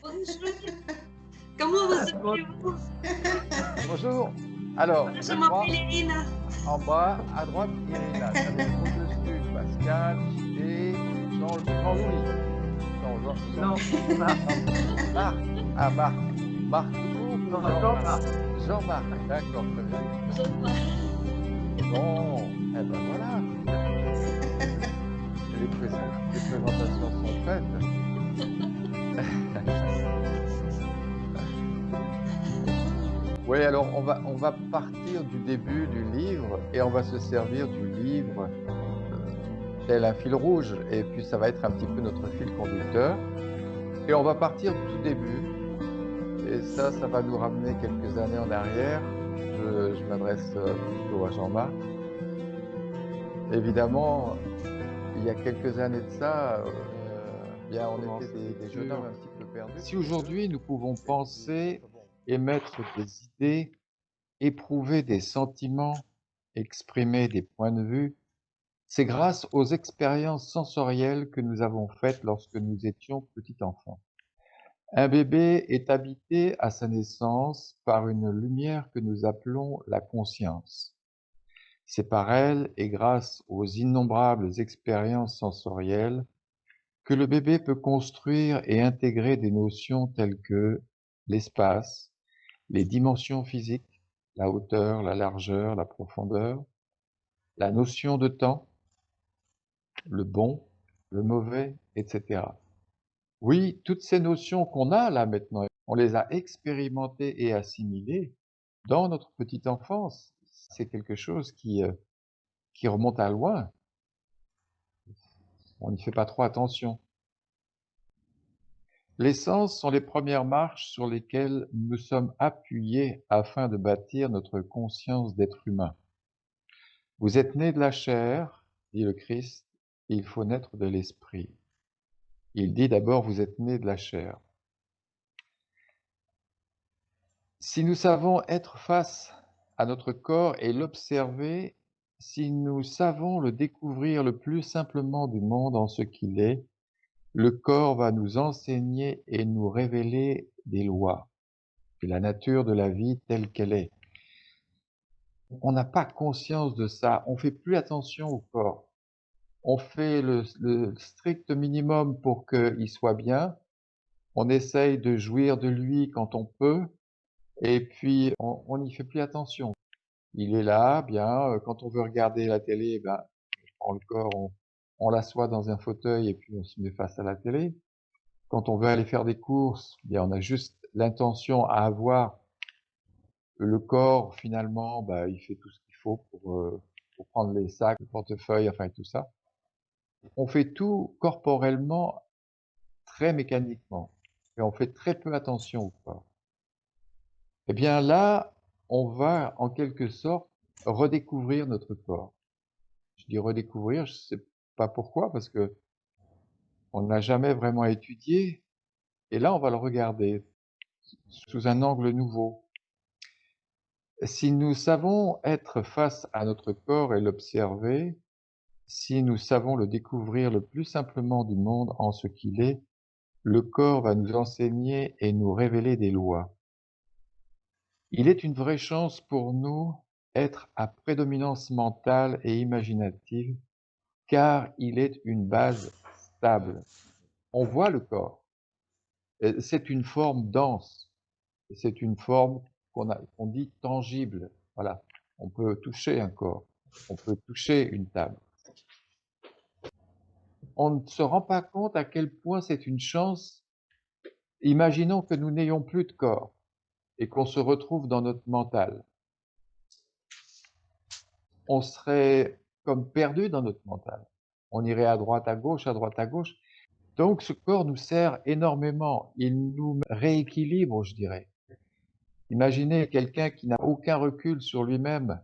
Bonjour, comment vous appelez-vous? Bonjour. Alors, Je je crois m'appelle Irina. en bas à droite, Irina. Ça veut dire au-dessus, Pascal et Jean-Louis. Non, Non, Marc. Marc. Ah, Marc. Marc tout court ou Non, Jean-Marc? Jean-Marc. Jean-Marc, d'accord, très bien. Bon, eh ben voilà. Les présentations sont faites. Oui, alors on va partir du début du livre et on va se servir du livre tel un fil rouge, et puis ça va être un petit peu notre fil conducteur. Et on va partir du tout début, et ça va nous ramener quelques années en arrière. Je m'adresse plutôt à Jean-Marc. Évidemment, il y a quelques années de ça, bien, on était des jeunes hommes un petit peu perdus. Si aujourd'hui nous pouvons penser, émettre des idées, éprouver des sentiments, exprimer des points de vue, c'est grâce aux expériences sensorielles que nous avons faites lorsque nous étions petits enfants. Un bébé est habité à sa naissance par une lumière que nous appelons la conscience. C'est par elle et grâce aux innombrables expériences sensorielles que le bébé peut construire et intégrer des notions telles que l'espace, les dimensions physiques, la hauteur, la largeur, la profondeur, la notion de temps, le bon, le mauvais, etc. Oui, toutes ces notions qu'on a là maintenant, on les a expérimentées et assimilées dans notre petite enfance. C'est quelque chose qui remonte à loin. On n'y fait pas trop attention. Les sens sont les premières marches sur lesquelles nous sommes appuyés afin de bâtir notre conscience d'être humain. Vous êtes nés de la chair, dit le Christ, et il faut naître de l'esprit. Il dit d'abord, vous êtes nés de la chair. Si nous savons être face à notre corps et l'observer, si nous savons le découvrir le plus simplement du monde en ce qu'il est, le corps va nous enseigner et nous révéler des lois et la nature de la vie telle qu'elle est. On n'a pas conscience de ça, on fait plus attention au corps. On fait le strict minimum pour qu'il soit bien, on essaye de jouir de lui quand on peut, et puis on n'y fait plus attention. Il est là, bien, quand on veut regarder la télé, ben, on prend le corps, on l'assoit dans un fauteuil et puis on se met face à la télé. Quand on veut aller faire des courses, bien, on a juste l'intention à avoir le corps, finalement, bah, il fait tout ce qu'il faut pour prendre les sacs, le portefeuille, enfin tout ça. On fait tout corporellement, très mécaniquement, et on fait très peu attention au corps. Eh bien là, on va en quelque sorte redécouvrir notre corps. Je dis redécouvrir, je sais pas pourquoi, parce que on n'a jamais vraiment étudié, et là on va le regarder sous un angle nouveau. Si nous savons être face à notre corps et l'observer, si nous savons le découvrir le plus simplement du monde en ce qu'il est, le corps va nous enseigner et nous révéler des lois. Il est une vraie chance pour nous être à prédominance mentale et imaginative, car il est une base stable. On voit le corps. C'est une forme dense. C'est une forme qu'on dit tangible. Voilà. On peut toucher un corps. On peut toucher une table. On ne se rend pas compte à quel point c'est une chance. Imaginons que nous n'ayons plus de corps et qu'on se retrouve dans notre mental. On serait comme perdu dans notre mental. On irait à droite, à gauche, à droite, à gauche. Donc ce corps nous sert énormément. Il nous rééquilibre, je dirais. Imaginez quelqu'un qui n'a aucun recul sur lui-même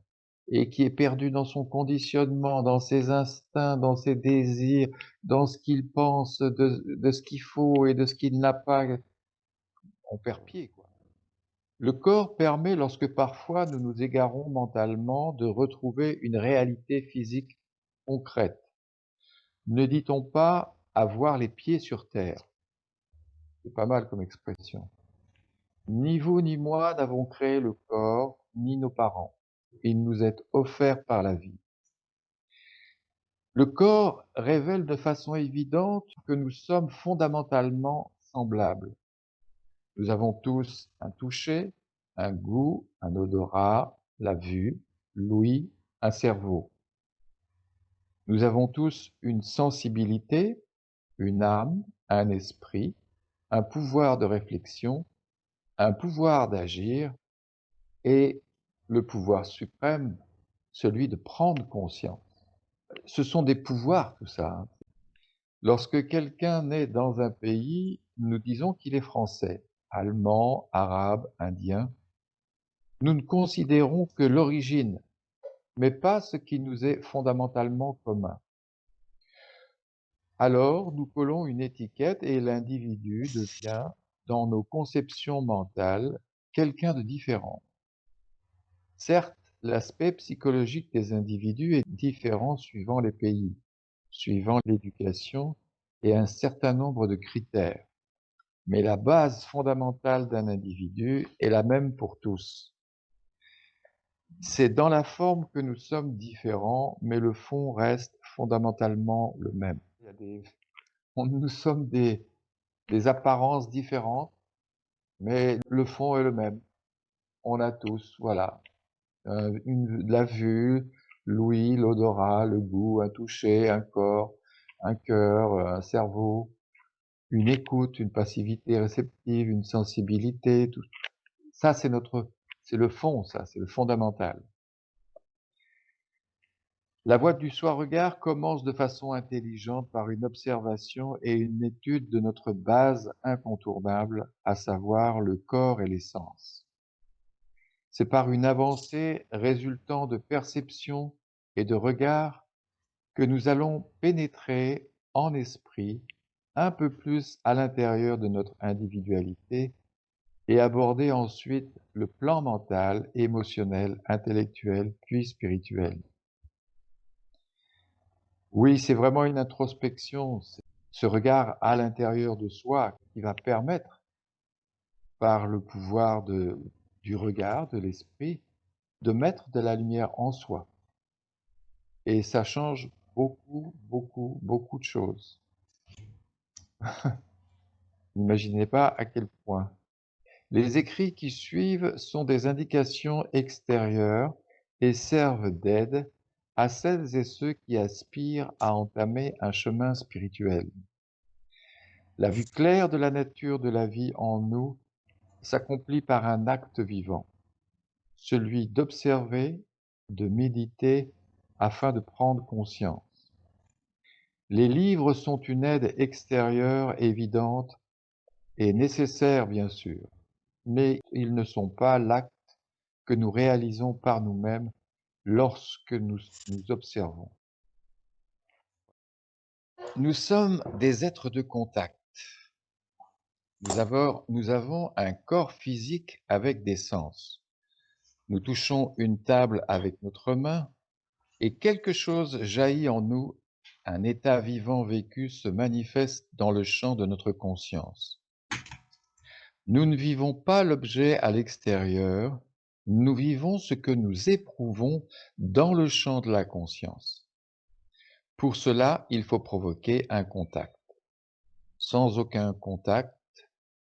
et qui est perdu dans son conditionnement, dans ses instincts, dans ses désirs, dans ce qu'il pense de ce qu'il faut et de ce qu'il n'a pas. On perd pied, quoi. Le corps permet, lorsque parfois nous nous égarons mentalement, de retrouver une réalité physique concrète. Ne dit-on pas avoir les pieds sur terre? C'est pas mal comme expression. Ni vous ni moi n'avons créé le corps, ni nos parents. Il nous est offert par la vie. Le corps révèle de façon évidente que nous sommes fondamentalement semblables. Nous avons tous un toucher, un goût, un odorat, la vue, l'ouïe, un cerveau. Nous avons tous une sensibilité, une âme, un esprit, un pouvoir de réflexion, un pouvoir d'agir et le pouvoir suprême, celui de prendre conscience. Ce sont des pouvoirs, tout ça, hein. Lorsque quelqu'un naît dans un pays, nous disons qu'il est français, allemand, arabe, indien. Nous ne considérons que l'origine, mais pas ce qui nous est fondamentalement commun. Alors, nous collons une étiquette et l'individu devient, dans nos conceptions mentales, quelqu'un de différent. Certes, l'aspect psychologique des individus est différent suivant les pays, suivant l'éducation et un certain nombre de critères. Mais la base fondamentale d'un individu est la même pour tous. C'est dans la forme que nous sommes différents, mais le fond reste fondamentalement le même. Nous sommes des apparences différentes, mais le fond est le même. On a tous, voilà, la vue, l'ouïe, l'odorat, le goût, un toucher, un corps, un cœur, un cerveau, une écoute, une passivité réceptive, une sensibilité, tout ça, c'est le fond, ça, c'est le fondamental. La voie du soi-regard commence de façon intelligente par une observation et une étude de notre base incontournable, à savoir le corps et les sens. C'est par une avancée résultant de perception et de regard que nous allons pénétrer en esprit un peu plus à l'intérieur de notre individualité et aborder ensuite le plan mental, émotionnel, intellectuel, puis spirituel. Oui, c'est vraiment une introspection, c'est ce regard à l'intérieur de soi qui va permettre, par le pouvoir du regard, de l'esprit, de mettre de la lumière en soi. Et ça change beaucoup, beaucoup, beaucoup de choses. N'imaginez pas à quel point. Les écrits qui suivent sont des indications extérieures et servent d'aide à celles et ceux qui aspirent à entamer un chemin spirituel. La vue claire de la nature de la vie en nous s'accomplit par un acte vivant, celui d'observer, de méditer afin de prendre conscience. Les livres sont une aide extérieure évidente et nécessaire bien sûr, mais ils ne sont pas l'acte que nous réalisons par nous-mêmes lorsque nous nous observons. Nous sommes des êtres de contact. Nous avons un corps physique avec des sens. Nous touchons une table avec notre main et quelque chose jaillit en nous, un état vivant vécu se manifeste dans le champ de notre conscience. Nous ne vivons pas l'objet à l'extérieur, nous vivons ce que nous éprouvons dans le champ de la conscience. Pour cela, il faut provoquer un contact. Sans aucun contact,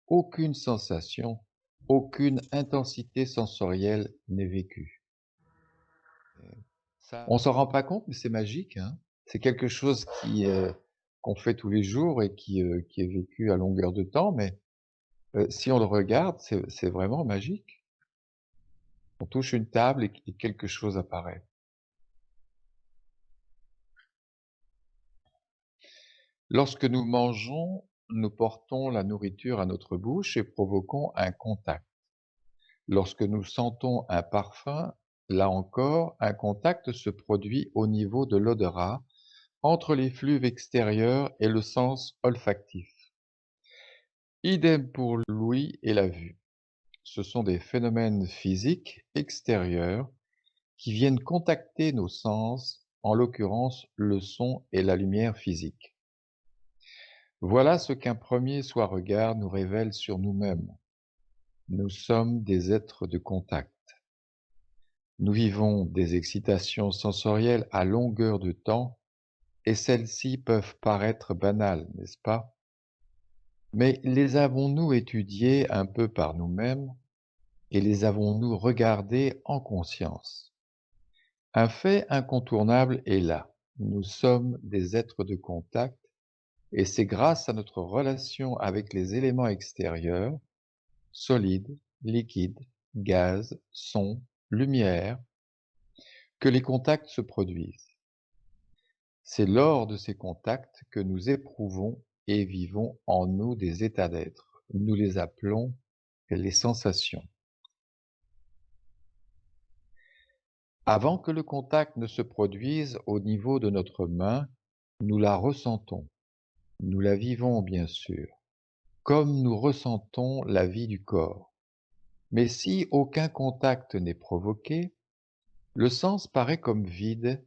aucune sensation, aucune intensité sensorielle n'est vécue. On s'en rend pas compte, mais c'est magique, hein. C'est quelque chose qu'on fait tous les jours et qui est vécu à longueur de temps, mais si on le regarde, c'est vraiment magique. On touche une table et quelque chose apparaît. Lorsque nous mangeons, nous portons la nourriture à notre bouche et provoquons un contact. Lorsque nous sentons un parfum, là encore, un contact se produit au niveau de l'odorat, entre les flux extérieurs et le sens olfactif. Idem pour l'ouïe et la vue. Ce sont des phénomènes physiques extérieurs qui viennent contacter nos sens, en l'occurrence le son et la lumière physique. Voilà ce qu'un premier soi-regard nous révèle sur nous-mêmes. Nous sommes des êtres de contact. Nous vivons des excitations sensorielles à longueur de temps et celles-ci peuvent paraître banales, n'est-ce pas? Mais les avons-nous étudiées un peu par nous-mêmes et les avons-nous regardées en conscience? Un fait incontournable est là. Nous sommes des êtres de contact et c'est grâce à notre relation avec les éléments extérieurs, solides, liquides, gaz, son, lumière, que les contacts se produisent. C'est lors de ces contacts que nous éprouvons et vivons en nous des états d'être. Nous les appelons les sensations. Avant que le contact ne se produise au niveau de notre main, nous la ressentons. Nous la vivons bien sûr, comme nous ressentons la vie du corps. Mais si aucun contact n'est provoqué, le sens paraît comme vide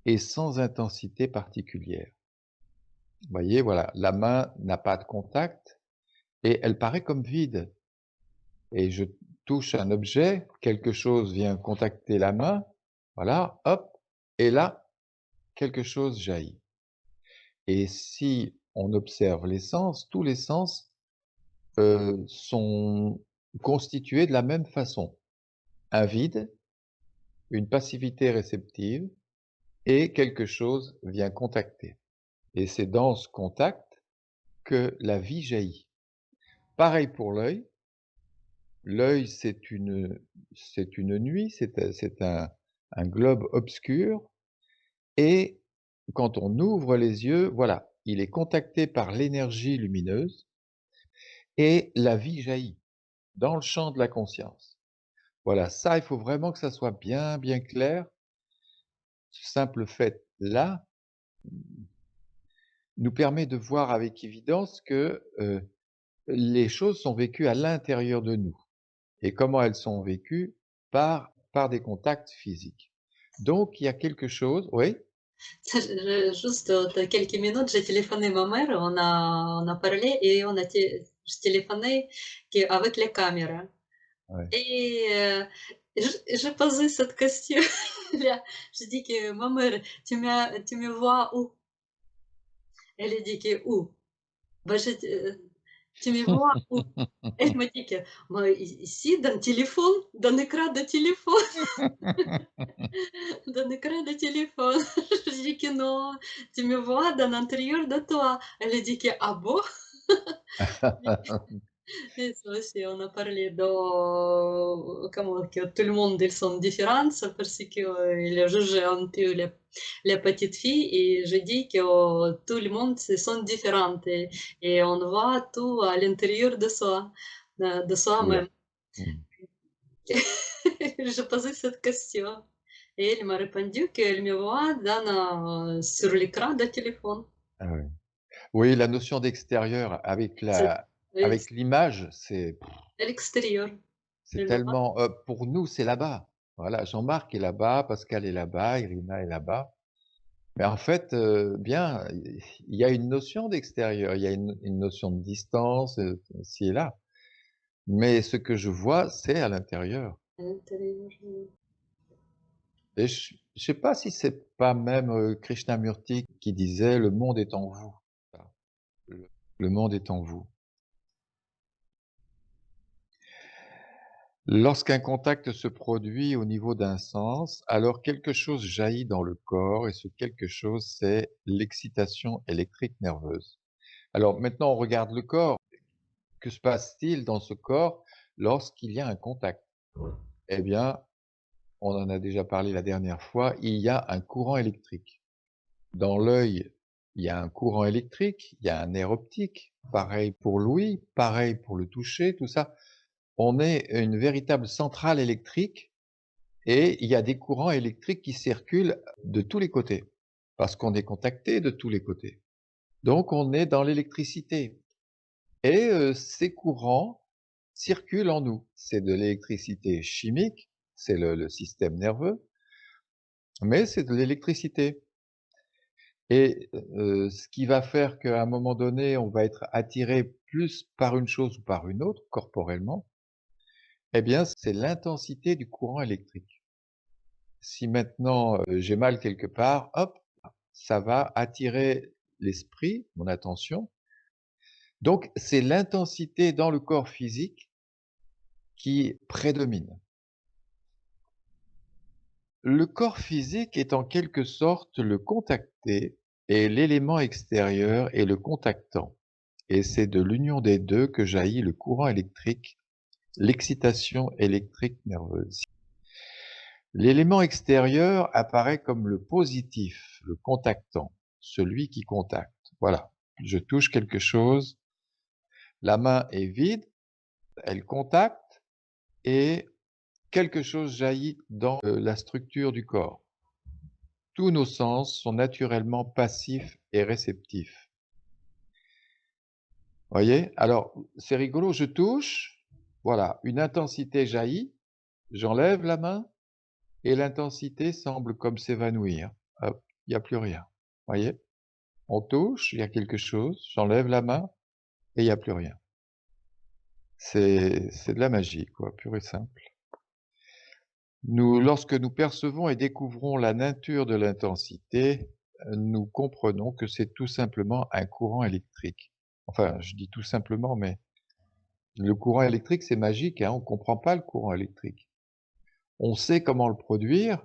et sans intensité particulière. Vous voyez, voilà, la main n'a pas de contact et elle paraît comme vide. Et je touche un objet, quelque chose vient contacter la main, voilà, hop, et là, quelque chose jaillit. Et si on observe les sens, tous les sens sont constitués de la même façon. Un vide, une passivité réceptive et quelque chose vient contacter. Et c'est dans ce contact que la vie jaillit. Pareil pour l'œil. L'œil, c'est une nuit, c'est un globe obscur et quand on ouvre les yeux, voilà, il est contacté par l'énergie lumineuse et la vie jaillit dans le champ de la conscience. Voilà, ça, il faut vraiment que ça soit bien, bien clair. Ce simple fait-là nous permet de voir avec évidence que, les choses sont vécues à l'intérieur de nous. Et comment elles sont vécues? Par des contacts physiques. Donc il y a quelque chose oui? Juste quelques minutes, j'ai téléphoné ma mère, on a parlé et je téléphonais avec les caméras. Ouais. Et je posais cette question là. Je dis que ma mère, tu me vois où? Elle dit que où? Bah, tu me vois où? Elle m'a dit que bah, ici, dans le téléphone, dans l'écran de téléphone, dans l'écran de téléphone. Je dis que non, tu me vois dans l'intérieur de toi. Elle dit que ah bon? Et ça aussi, on a parlé de comment que tout le monde ils sont différents parce que il a jugé un peu les petites filles et je dis que tout le monde se sont différentes et on voit tout à l'intérieur de soi, de Oula. soi-même. Mmh. Je posais cette question et elle m'a répondu qu'elle me voit sur l'écran de téléphone. Ah oui. Oui, la notion d'extérieur avec C'est la oui, avec l'image, à l'extérieur. c'est Elle me voit. tellement, pour nous, c'est là-bas. Voilà, Jean-Marc est là-bas, Pascal est là-bas, Irina est là-bas. Mais en fait, bien, il y a une notion d'extérieur, il y a une notion de distance, ci et là. Mais ce que je vois, c'est à l'intérieur. À l'intérieur. Et je sais pas si c'est pas même, Krishnamurti qui disait: «Le monde est en vous». Voilà, le monde est en vous. Lorsqu'un contact se produit au niveau d'un sens, alors quelque chose jaillit dans le corps et ce quelque chose, c'est l'excitation électrique nerveuse. Alors maintenant, on regarde le corps. Que se passe-t-il dans ce corps lorsqu'il y a un contact? Eh bien, on en a déjà parlé la dernière fois, il y a un courant électrique. Dans l'œil, il y a un courant électrique, il y a un nerf optique, pareil pour l'ouïe, pareil pour le toucher, tout ça. On est une véritable centrale électrique et il y a des courants électriques qui circulent de tous les côtés, parce qu'on est contacté de tous les côtés. Donc on est dans l'électricité et ces courants circulent en nous. C'est de l'électricité chimique, c'est le système nerveux, mais c'est de l'électricité. et ce qui va faire qu'à un moment donné, on va être attiré plus par une chose ou par une autre, corporellement, eh bien, c'est l'intensité du courant électrique. Si maintenant, j'ai mal quelque part, hop, ça va attirer l'esprit, mon attention. Donc c'est l'intensité dans le corps physique qui prédomine. Le corps physique est en quelque sorte le contacté et l'élément extérieur est le contactant. Et c'est de l'union des 2 que jaillit le courant électrique, l'excitation électrique nerveuse. L'élément extérieur apparaît comme le positif, le contactant, celui qui contacte. Voilà, je touche quelque chose, la main est vide, elle contacte et quelque chose jaillit dans, la structure du corps. Tous nos sens sont naturellement passifs et réceptifs. Voyez? Alors, c'est rigolo, je touche, voilà, une intensité jaillit, j'enlève la main et l'intensité semble comme s'évanouir. Hop, il y a plus rien. Voyez? On touche, il y a quelque chose, j'enlève la main et il y a plus rien. C'est de la magie, quoi, pure et simple. Lorsque nous percevons et découvrons la nature de l'intensité, nous comprenons que c'est tout simplement un courant électrique. Enfin, je dis tout simplement, mais le courant électrique, c'est magique, hein, on comprend pas le courant électrique. On sait comment le produire,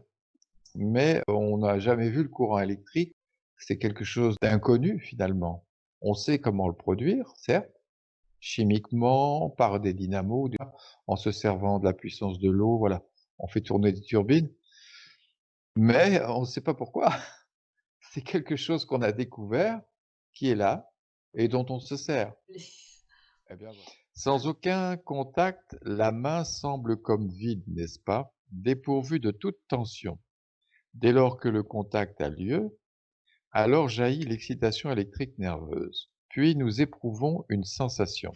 mais on n'a jamais vu le courant électrique. C'est quelque chose d'inconnu, finalement. On sait comment le produire, certes, chimiquement, par des dynamos, en se servant de la puissance de l'eau, voilà. On fait tourner des turbines, mais on ne sait pas pourquoi. C'est quelque chose qu'on a découvert, qui est là et dont on se sert. Eh bien, voilà. Sans aucun contact, la main semble comme vide, n'est-ce pas? Dépourvue de toute tension. Dès lors que le contact a lieu, alors jaillit l'excitation électrique nerveuse. Puis nous éprouvons une sensation.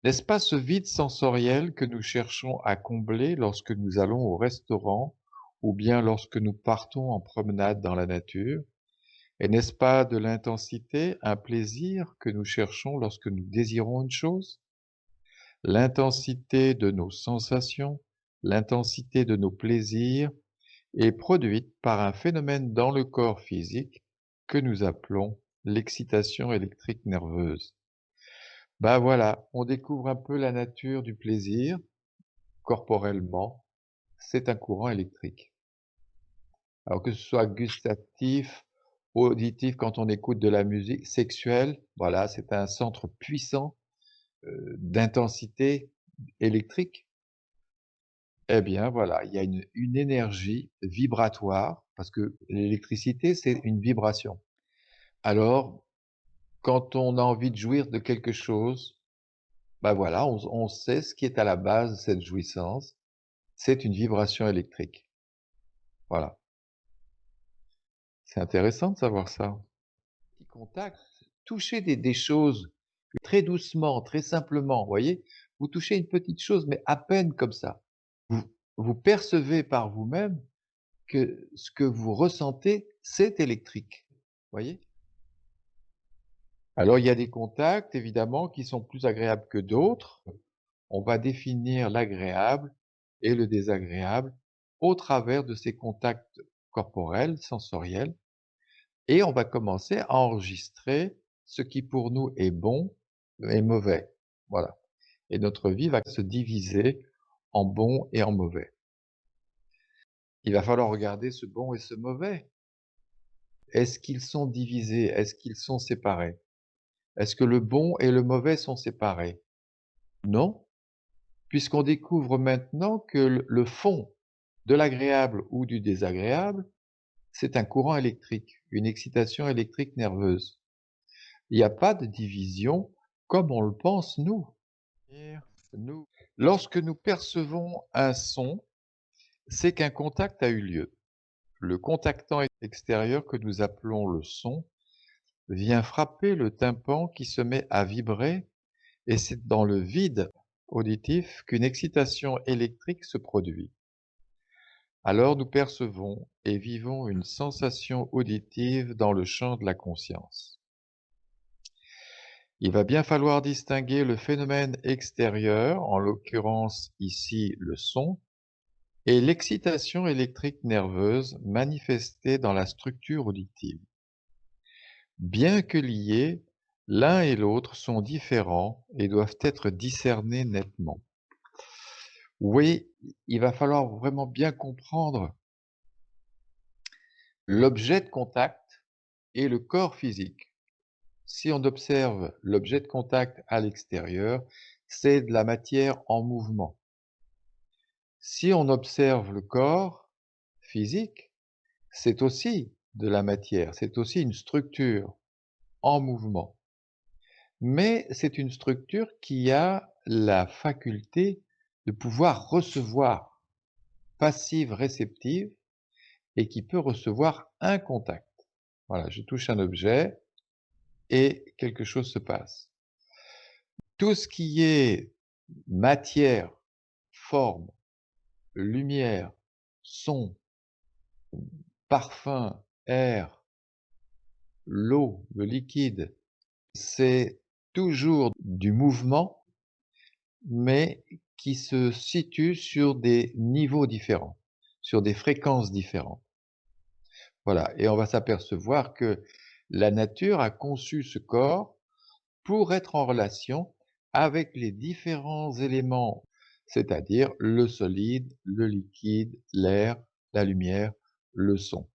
N'est-ce pas ce vide sensoriel que nous cherchons à combler lorsque nous allons au restaurant ou bien lorsque nous partons en promenade dans la nature? Et n'est-ce pas de l'intensité, un plaisir que nous cherchons lorsque nous désirons une chose? L'intensité de nos sensations, l'intensité de nos plaisirs est produite par un phénomène dans le corps physique que nous appelons l'excitation électrique nerveuse. Ben voilà, on découvre un peu la nature du plaisir corporellement, c'est un courant électrique. Alors que ce soit gustatif, auditif quand on écoute de la musique, sexuelle, voilà, c'est un centre puissant, d'intensité électrique. Eh bien voilà, il y a une énergie vibratoire, parce que l'électricité, c'est une vibration. Alors, quand on a envie de jouir de quelque chose, bah voilà, on sait ce qui est à la base de cette jouissance, c'est une vibration électrique. Voilà. C'est intéressant de savoir ça. Petit contact, toucher des choses très doucement, très simplement, vous voyez? Vous touchez une petite chose, mais à peine comme ça. Vous vous percevez par vous-même que ce que vous ressentez, c'est électrique, voyez? Alors il y a des contacts évidemment qui sont plus agréables que d'autres. On va définir l'agréable et le désagréable au travers de ces contacts corporels, sensoriels et on va commencer à enregistrer ce qui pour nous est bon et mauvais. Voilà, et notre vie va se diviser en bon et en mauvais. Il va falloir regarder ce bon et ce mauvais. Est-ce qu'ils sont divisés? Est-ce qu'ils sont séparés? Est-ce que le bon et le mauvais sont séparés? Non, puisqu'on découvre maintenant que le fond de l'agréable ou du désagréable, c'est un courant électrique, une excitation électrique nerveuse. Il n'y a pas de division comme on le pense nous. Lorsque nous percevons un son, c'est qu'un contact a eu lieu. Le contactant extérieur que nous appelons le son vient frapper le tympan qui se met à vibrer et c'est dans le vide auditif qu'une excitation électrique se produit. Alors nous percevons et vivons une sensation auditive dans le champ de la conscience. Il va bien falloir distinguer le phénomène extérieur, en l'occurrence ici le son, et l'excitation électrique nerveuse manifestée dans la structure auditive. Bien que liés, l'un et l'autre sont différents et doivent être discernés nettement. Oui, il va falloir vraiment bien comprendre l'objet de contact et le corps physique. Si on observe l'objet de contact à l'extérieur, c'est de la matière en mouvement. Si on observe le corps physique, c'est aussi de la matière, c'est aussi une structure en mouvement. Mais c'est une structure qui a la faculté de pouvoir recevoir, passive, réceptive, et qui peut recevoir un contact. Voilà, je touche un objet et quelque chose se passe. Tout ce qui est matière, forme, lumière, son, parfum, air, l'eau, le liquide, c'est toujours du mouvement, mais qui se situe sur des niveaux différents, sur des fréquences différentes. Voilà, et on va s'apercevoir que la nature a conçu ce corps pour être en relation avec les différents éléments, c'est-à-dire le solide, le liquide, l'air, la lumière, le son.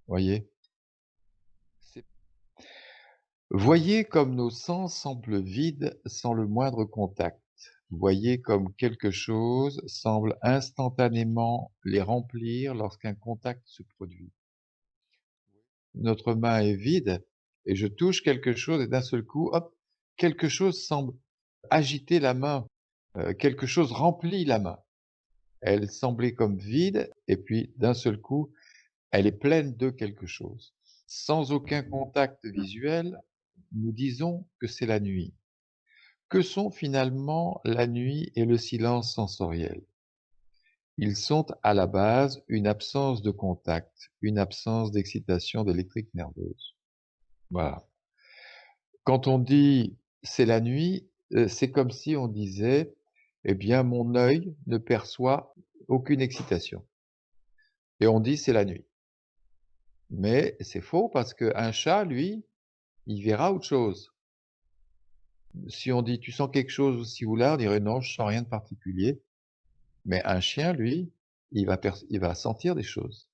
Voyez? C'est Voyez comme nos sens semblent vides sans le moindre contact. Voyez comme quelque chose semble instantanément les remplir lorsqu'un contact se produit. Notre main est vide et je touche quelque chose et d'un seul coup, hop, quelque chose semble agiter la main, quelque chose remplit la main. Elle semblait comme vide et puis d'un seul coup, elle est pleine de quelque chose. Sans aucun contact visuel, nous disons que c'est la nuit. Que sont finalement la nuit et le silence sensoriel? Ils sont à la base une absence de contact, une absence d'excitation d'électrique nerveuse. Voilà. Quand on dit: «C'est la nuit», c'est comme si on disait: «Eh bien, mon œil ne perçoit aucune excitation» et on dit: «C'est la nuit». Mais c'est faux parce qu'un chat, lui, il verra autre chose. Si on dit: «Tu sens quelque chose aussi ou là?» on dirait: «Non, je sens rien de particulier». Mais un chien, lui, il va sentir des choses.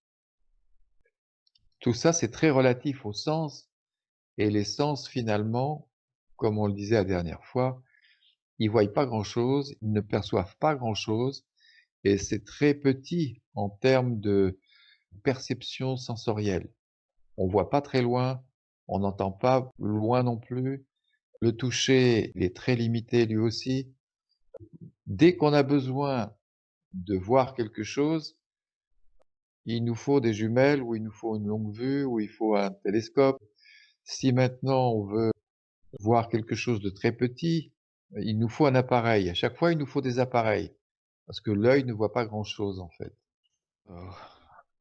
Tout ça, c'est très relatif aux sens et les sens, finalement, comme on le disait la dernière fois, ils voient pas grand-chose, ils ne perçoivent pas grand-chose et c'est très petit en termes de perception sensorielle. On voit pas très loin, on n'entend pas loin non plus. Le toucher, il est très limité lui aussi. Dès qu'on a besoin de voir quelque chose, il nous faut des jumelles ou il nous faut une longue vue ou il faut un télescope. Si maintenant on veut voir quelque chose de très petit, il nous faut un appareil. À chaque fois, il nous faut des appareils parce que l'œil ne voit pas grand-chose en fait. Oh.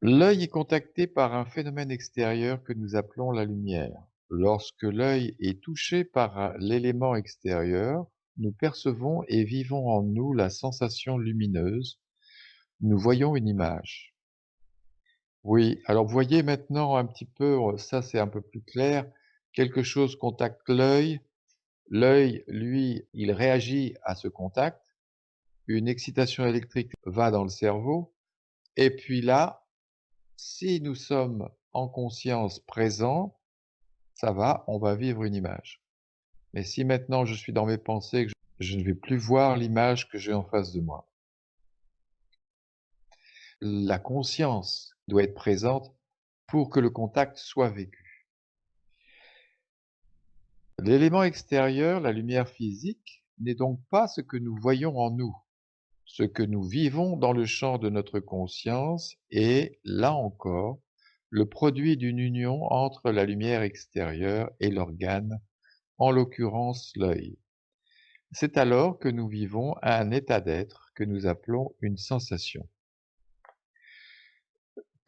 L'œil est contacté par un phénomène extérieur que nous appelons la lumière. Lorsque l'œil est touché par l'élément extérieur, nous percevons et vivons en nous la sensation lumineuse. Nous voyons une image. Oui, alors vous voyez maintenant un petit peu, ça c'est un peu plus clair, quelque chose contacte l'œil. L'œil, lui, il réagit à ce contact. Une excitation électrique va dans le cerveau. Et puis là, si nous sommes en conscience présents, ça va, on va vivre une image. Mais si maintenant je suis dans mes pensées, que je ne vais plus voir l'image que j'ai en face de moi. La conscience doit être présente pour que le contact soit vécu. L'élément extérieur, la lumière physique, n'est donc pas ce que nous voyons en nous. Ce que nous vivons dans le champ de notre conscience est, là encore, le produit d'une union entre la lumière extérieure et l'organe, en l'occurrence l'œil. C'est alors que nous vivons un état d'être que nous appelons une sensation.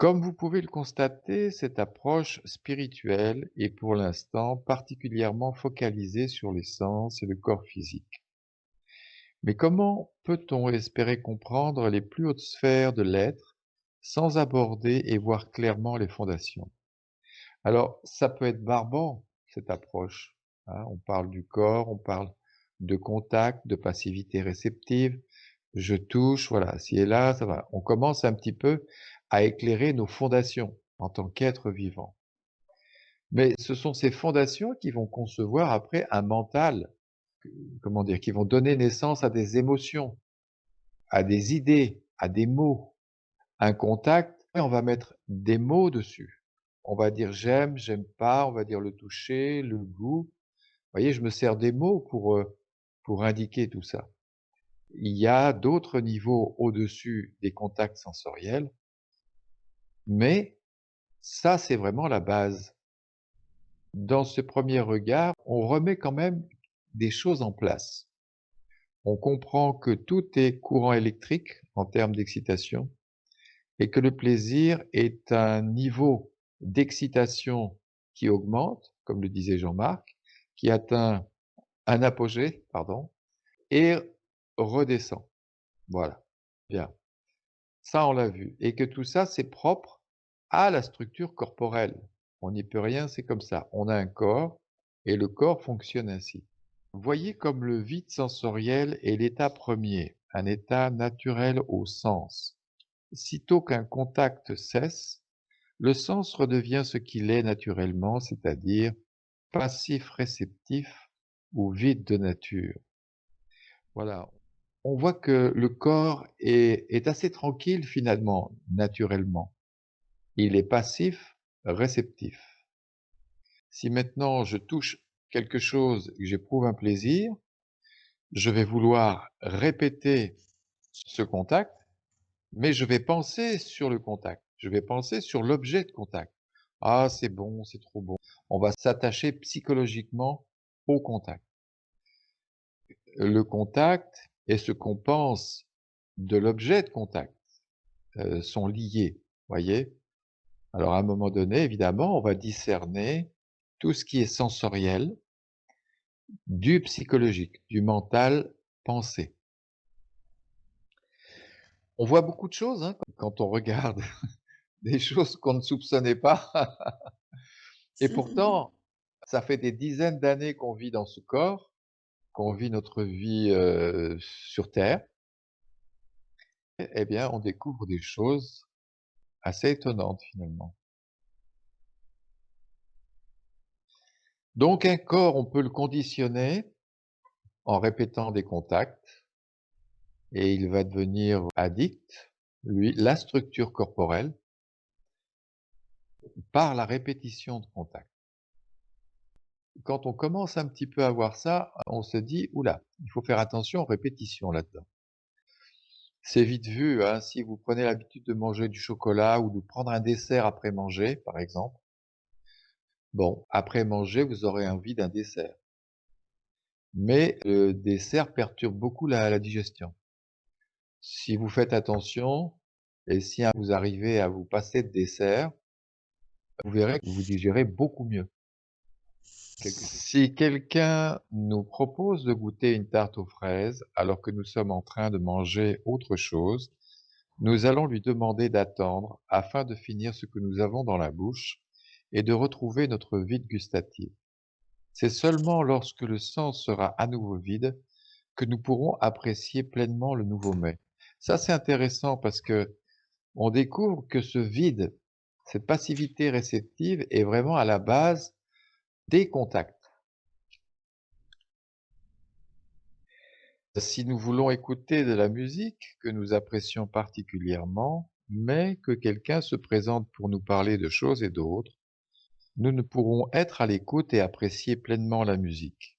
Comme vous pouvez le constater, cette approche spirituelle est pour l'instant particulièrement focalisée sur les sens et le corps physique. Mais comment peut-on espérer comprendre les plus hautes sphères de l'être sans aborder et voir clairement les fondations? Alors, ça peut être barbant, cette approche, hein. On parle du corps, on parle de contact, de passivité réceptive. Je touche, voilà, ci et là, ça va. On commence un petit peu à éclairer nos fondations en tant qu'être vivant. Mais ce sont ces fondations qui vont concevoir après un mental, comment dire, qui vont donner naissance à des émotions, à des idées, à des mots. Un contact, on va mettre des mots dessus. On va dire j'aime, j'aime pas, on va dire le toucher, le goût. Vous voyez, je me sers des mots pour indiquer tout ça. Il y a d'autres niveaux au-dessus des contacts sensoriels, mais ça, c'est vraiment la base. Dans ce premier regard, on remet quand même des choses en place. On comprend que tout est courant électrique en termes d'excitation et que le plaisir est un niveau d'excitation qui augmente, comme le disait Jean-Marc, qui atteint un apogée, pardon, et redescend. Voilà, bien. Ça, on l'a vu et que tout ça, c'est propre à la structure corporelle. On n'y peut rien, c'est comme ça. On a un corps et le corps fonctionne ainsi. Voyez comme le vide sensoriel est l'état premier, un état naturel au sens. Sitôt qu'un contact cesse, le sens redevient ce qu'il est naturellement, c'est-à-dire passif réceptif ou vide de nature. Voilà. On voit que le corps est assez tranquille finalement, naturellement. Il est passif, réceptif. Si maintenant je touche quelque chose et que j'éprouve un plaisir, je vais vouloir répéter ce contact, mais je vais penser sur le contact. Je vais penser sur l'objet de contact. Ah, c'est bon, c'est trop bon. On va s'attacher psychologiquement au contact. Le contact et ce qu'on pense de l'objet de contact sont liés, voyez? Alors à un moment donné, évidemment, on va discerner tout ce qui est sensoriel du psychologique, du mental pensé. On voit beaucoup de choses, hein, quand on regarde des choses qu'on ne soupçonnait pas et pourtant, ça fait des dizaines d'années qu'on vit dans ce corps, qu'on vit notre vie, sur terre, eh bien, on découvre des choses assez étonnantes finalement. Donc un corps, on peut le conditionner en répétant des contacts et il va devenir addict, lui, la structure corporelle, par la répétition de contacts. Quand on commence un petit peu à voir ça, on se dit: «Ouh là, il faut faire attention aux répétitions là-dedans». C'est vite vu, hein, si vous prenez l'habitude de manger du chocolat ou de prendre un dessert après manger, par exemple, bon, après manger, vous aurez envie d'un dessert. Mais le dessert perturbe beaucoup la digestion. Si vous faites attention et si vous arrivez à vous passer de dessert, vous verrez que vous digérez beaucoup mieux. Si quelqu'un nous propose de goûter une tarte aux fraises alors que nous sommes en train de manger autre chose, nous allons lui demander d'attendre afin de finir ce que nous avons dans la bouche et de retrouver notre vide gustatif. C'est seulement lorsque le sens sera à nouveau vide que nous pourrons apprécier pleinement le nouveau mets. Ça, c'est intéressant parce que on découvre que ce vide, cette passivité réceptive est vraiment à la base des contacts. Si nous voulons écouter de la musique que nous apprécions particulièrement, mais que quelqu'un se présente pour nous parler de choses et d'autres, nous ne pourrons être à l'écoute et apprécier pleinement la musique.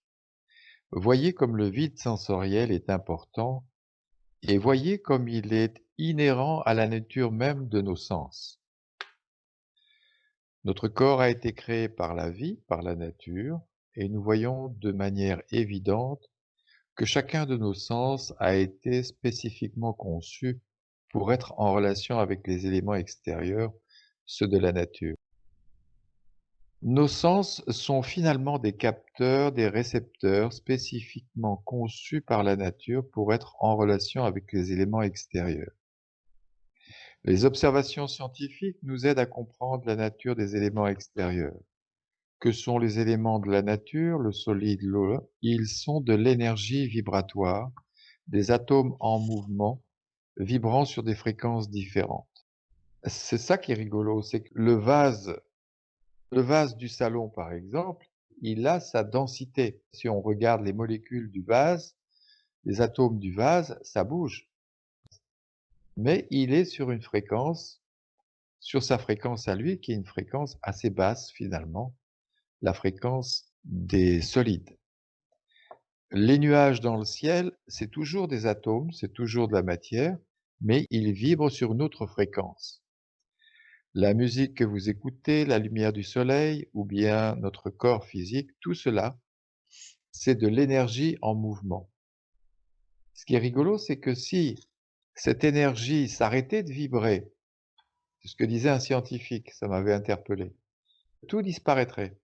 Voyez comme le vide sensoriel est important et voyez comme il est inhérent à la nature même de nos sens. Notre corps a été créé par la vie, par la nature, et nous voyons de manière évidente que chacun de nos sens a été spécifiquement conçu pour être en relation avec les éléments extérieurs ceux de la nature. Nos sens sont finalement des capteurs, des récepteurs spécifiquement conçus par la nature pour être en relation avec les éléments extérieurs. Les observations scientifiques nous aident à comprendre la nature des éléments extérieurs. Que sont les éléments de la nature, le solide, l'eau? Ils sont de l'énergie vibratoire, des atomes en mouvement, vibrant sur des fréquences différentes. C'est ça qui est rigolo, c'est que le vase du salon, par exemple, il a sa densité. Si on regarde les molécules du vase, les atomes du vase, ça bouge. Mais il est sur sa fréquence à lui, qui est une fréquence assez basse finalement, la fréquence des solides. Les nuages dans le ciel, c'est toujours des atomes, c'est toujours de la matière, mais ils vibrent sur une autre fréquence. La musique que vous écoutez, la lumière du soleil ou bien notre corps physique, tout cela, c'est de l'énergie en mouvement. Ce qui est rigolo, c'est que si cette énergie s'arrêtait de vibrer, c'est ce que disait un scientifique, ça m'avait interpellé, tout disparaîtrait.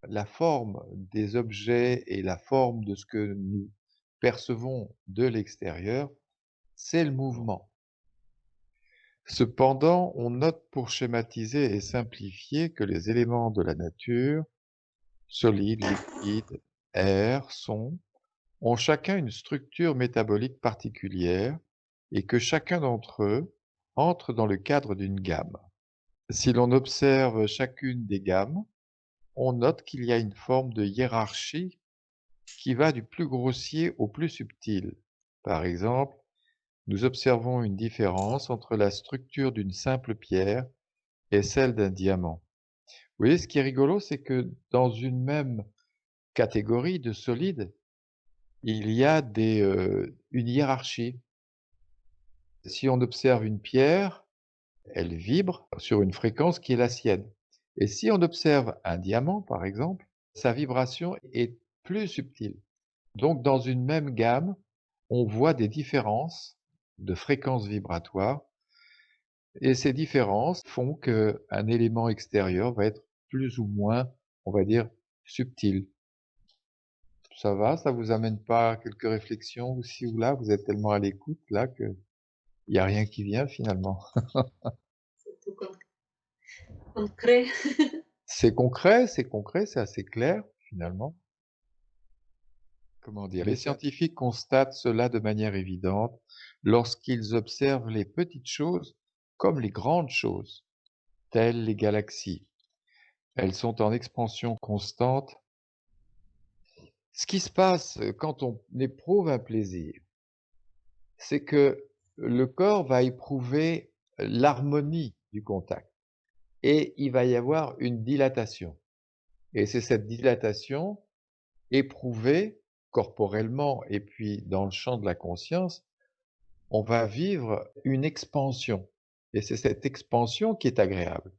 La forme des objets et la forme de ce que nous percevons de l'extérieur, c'est le mouvement. Cependant, on note pour schématiser et simplifier que les éléments de la nature, solides, liquides, air, son, ont chacun une structure métabolique particulière et que chacun d'entre eux entre dans le cadre d'une gamme. Si l'on observe chacune des gammes, on note qu'il y a une forme de hiérarchie qui va du plus grossier au plus subtil. Par exemple, nous observons une différence entre la structure d'une simple pierre et celle d'un diamant. Vous voyez, ce qui est rigolo, c'est que dans une même catégorie de solides, il y a une hiérarchie. Si on observe une pierre, elle vibre sur une fréquence qui est la sienne. Et si on observe un diamant, par exemple, sa vibration est plus subtile. Donc, dans une même gamme, on voit des différences de fréquences vibratoires et ces différences font qu'un élément extérieur va être plus ou moins, on va dire, subtil. Ça va? Ça vous amène pas à quelques réflexions ici ou là? Vous êtes tellement à l'écoute là qu'il y a rien qui vient finalement. C'est tout concret. C'est concret, c'est assez clair finalement. Comment dire? Les scientifiques constatent cela de manière évidente lorsqu'ils observent les petites choses comme les grandes choses, telles les galaxies. Elles sont en expansion constante. Ce qui se passe quand on éprouve un plaisir, c'est que le corps va éprouver l'harmonie du contact et il va y avoir une dilatation. Et c'est cette dilatation éprouvée corporellement et puis dans le champ de la conscience, on va vivre une expansion et c'est cette expansion qui est agréable.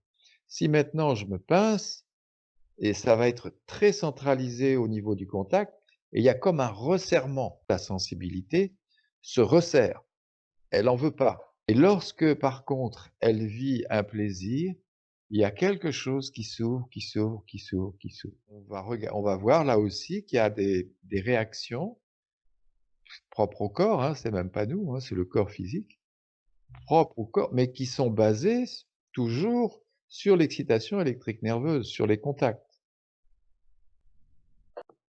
Si maintenant je me pince et ça va être très centralisé au niveau du contact et il y a comme un resserrement. La sensibilité se resserre, elle en veut pas. Et lorsque par contre elle vit un plaisir, il y a quelque chose qui s'ouvre, qui s'ouvre, qui s'ouvre, qui s'ouvre. On va voir là aussi qu'il y a des réactions propres au corps, hein, c'est même pas nous, hein, c'est le corps physique, propres au corps, mais qui sont basées toujours sur l'excitation électrique nerveuse, sur les contacts.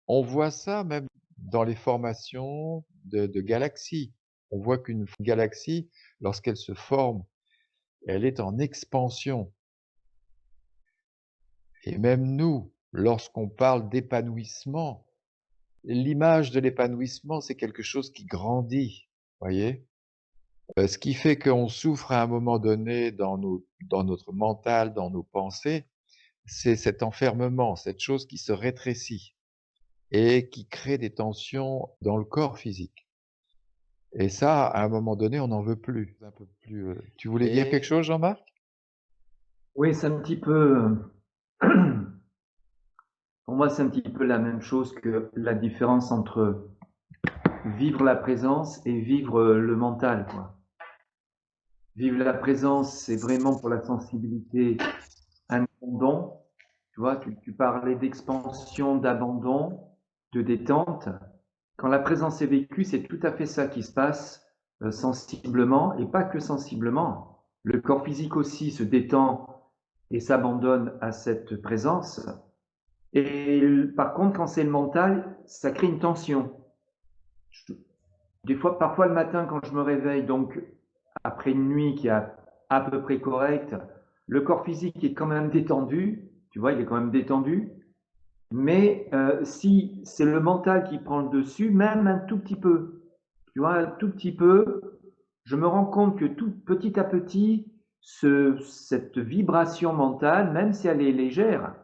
On voit ça même dans les formations de galaxies. On voit qu'une galaxie, lorsqu'elle se forme, elle est en expansion. Et même nous, lorsqu'on parle d'épanouissement, l'image de l'épanouissement, c'est quelque chose qui grandit, voyez? Ce qui fait qu'on souffre à un moment donné dans notre mental, dans nos pensées, c'est cet enfermement, cette chose qui se rétrécit et qui crée des tensions dans le corps physique. Et ça, à un moment donné, on n'en veut plus. Un peu plus, tu voulais dire quelque chose, Jean-Marc? Oui, c'est un petit peu, pour moi, c'est un petit peu la même chose que la différence entre vivre la présence et vivre le mental, quoi. Vivre la présence, c'est vraiment pour la sensibilité un abandon. Tu vois, tu parlais d'expansion, d'abandon, de détente. Quand la présence est vécue, c'est tout à fait ça qui se passe sensiblement, et pas que sensiblement. Le corps physique aussi se détend et s'abandonne à cette présence. Et par contre, quand c'est le mental, ça crée une tension. Des fois, parfois le matin, quand je me réveille, donc après une nuit qui est à peu près correcte, le corps physique est quand même détendu, tu vois, il est quand même détendu, mais si c'est le mental qui prend le dessus, même un tout petit peu, tu vois, un tout petit peu, je me rends compte que tout petit à petit, cette vibration mentale, même si elle est légère,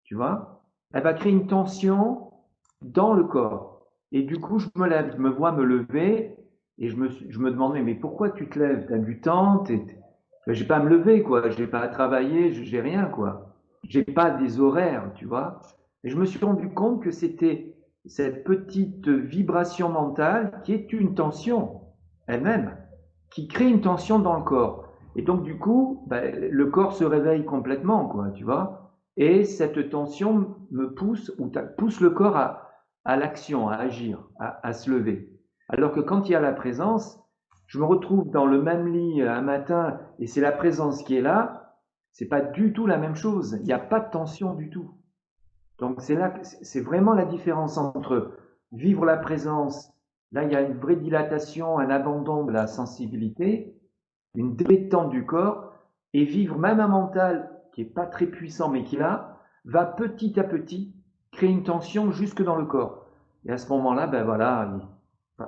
tu vois, elle va créer une tension dans le corps. Et du coup, je me lève, je me vois me lever et je me demande, mais pourquoi tu te lèves? Tu as du temps, j'ai pas à me lever, quoi. J'ai pas à travailler, j'ai rien, quoi. J'ai pas des horaires, tu vois. Et je me suis rendu compte que c'était cette petite vibration mentale qui est une tension elle-même, qui crée une tension dans le corps. Et donc, du coup, ben, le corps se réveille complètement, quoi, tu vois. Et cette tension me pousse, ou pousse le corps à l'action, à agir, à se lever. Alors que quand il y a la présence, je me retrouve dans le même lit un matin et c'est la présence qui est là, c'est pas du tout la même chose. Il n'y a pas de tension du tout. Donc c'est là, c'est vraiment la différence entre vivre la présence. Là, il y a une vraie dilatation, un abandon de la sensibilité, une détente du corps, et vivre même un mental qui est pas très puissant mais qui là va petit à petit créer une tension jusque dans le corps. Et à ce moment-là, ben voilà,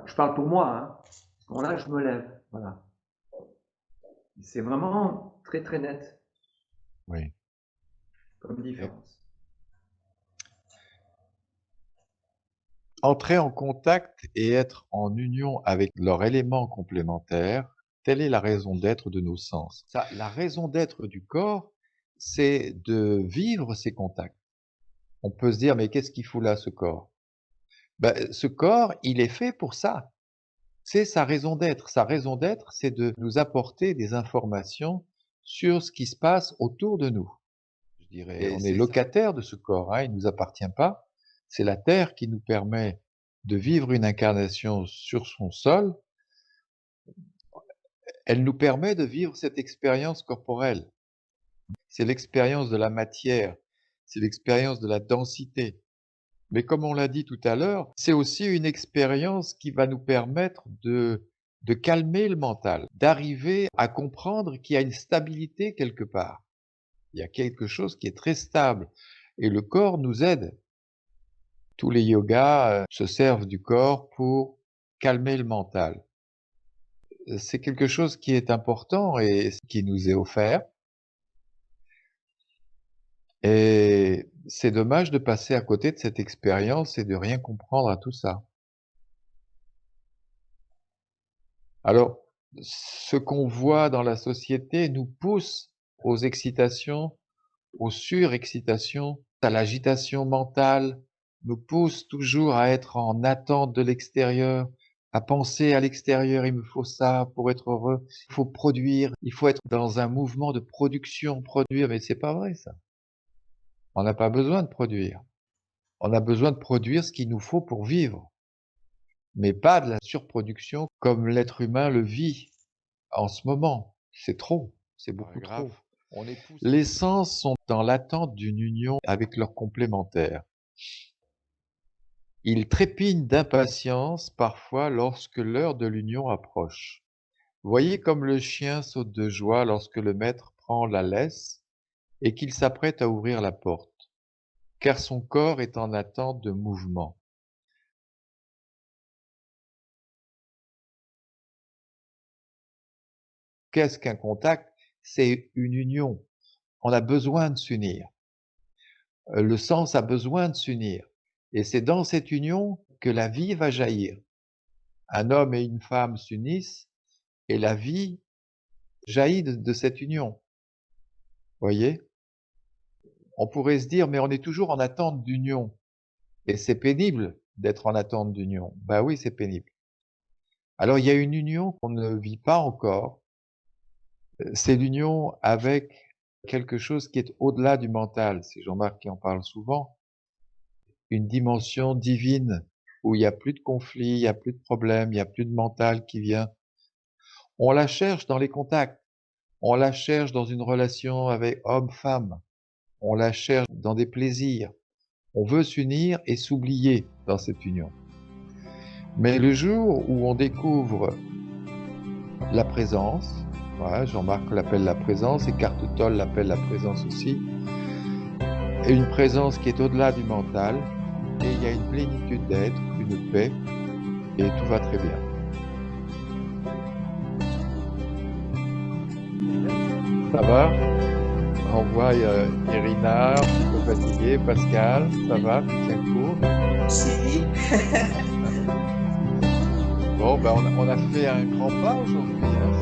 je parle pour moi, hein. À ce moment-là, je me lève, voilà. C'est vraiment très très net Oui. comme Et différence. entrer en contact et être en union avec leurs éléments complémentaires, telle est la raison d'être de nos sens. Ça, la raison d'être du corps, c'est de vivre ces contacts. On peut se dire, mais qu'est-ce qu'il fout là, ce corps? Ben, ce corps, il est fait pour ça. C'est sa raison d'être. Sa raison d'être, c'est de nous apporter des informations sur ce qui se passe autour de nous. Je dirais, on est locataire de ce corps, hein, il ne nous appartient pas. C'est la Terre qui nous permet de vivre une incarnation sur son sol. Elle nous permet de vivre cette expérience corporelle. C'est l'expérience de la matière, c'est l'expérience de la densité. Mais comme on l'a dit tout à l'heure, c'est aussi une expérience qui va nous permettre de calmer le mental, d'arriver à comprendre qu'il y a une stabilité quelque part. Il y a quelque chose qui est très stable et le corps nous aide. Tous les yogas se servent du corps pour calmer le mental. C'est quelque chose qui est important et qui nous est offert. Et c'est dommage de passer à côté de cette expérience et de rien comprendre à tout ça. Alors, ce qu'on voit dans la société nous pousse aux excitations, aux surexcitations, à l'agitation mentale, nous pousse toujours à être en attente de l'extérieur, à penser à l'extérieur, il me faut ça pour être heureux, il faut produire, il faut être dans un mouvement de production, produire, mais c'est pas vrai ça. On n'a pas besoin de produire. On a besoin de produire ce qu'il nous faut pour vivre, mais pas de la surproduction comme l'être humain le vit en ce moment. C'est trop, c'est beaucoup trop. Les sens sont dans l'attente d'une union avec leurs complémentaires. Ils trépignent d'impatience parfois lorsque l'heure de l'union approche. Voyez comme le chien saute de joie lorsque le maître prend la laisse et qu'il s'apprête à ouvrir la porte, car son corps est en attente de mouvement. Qu'est-ce qu'un contact? C'est une union. On a besoin de s'unir. Le sens a besoin de s'unir. Et c'est dans cette union que la vie va jaillir. Un homme et une femme s'unissent et la vie jaillit de cette union. Voyez? On pourrait se dire, mais on est toujours en attente d'union. Et c'est pénible d'être en attente d'union. Ben oui, c'est pénible. Alors il y a une union qu'on ne vit pas encore, C'est l'union avec quelque chose qui est au-delà du mental. C'est Jean-Marc qui en parle souvent. Une dimension divine où il n'y a plus de conflit, il n'y a plus de problème, il n'y a plus de mental qui vient. On la cherche dans les contacts. On la cherche dans une relation avec homme-femme. On la cherche dans des plaisirs. On veut s'unir et s'oublier dans cette union. Mais le jour où on découvre la présence, voilà, Jean-Marc l'appelle la présence, et Eckhart Tolle l'appelle la présence aussi, et une présence qui est au-delà du mental, et il y a une plénitude d'être, une paix, et tout va très bien. Ça va? On voit Irina, un petit peu fatiguée, Pascal, ça va, tu tiens le coup? Si. Bon, ben on a fait un grand pas aujourd'hui, hein.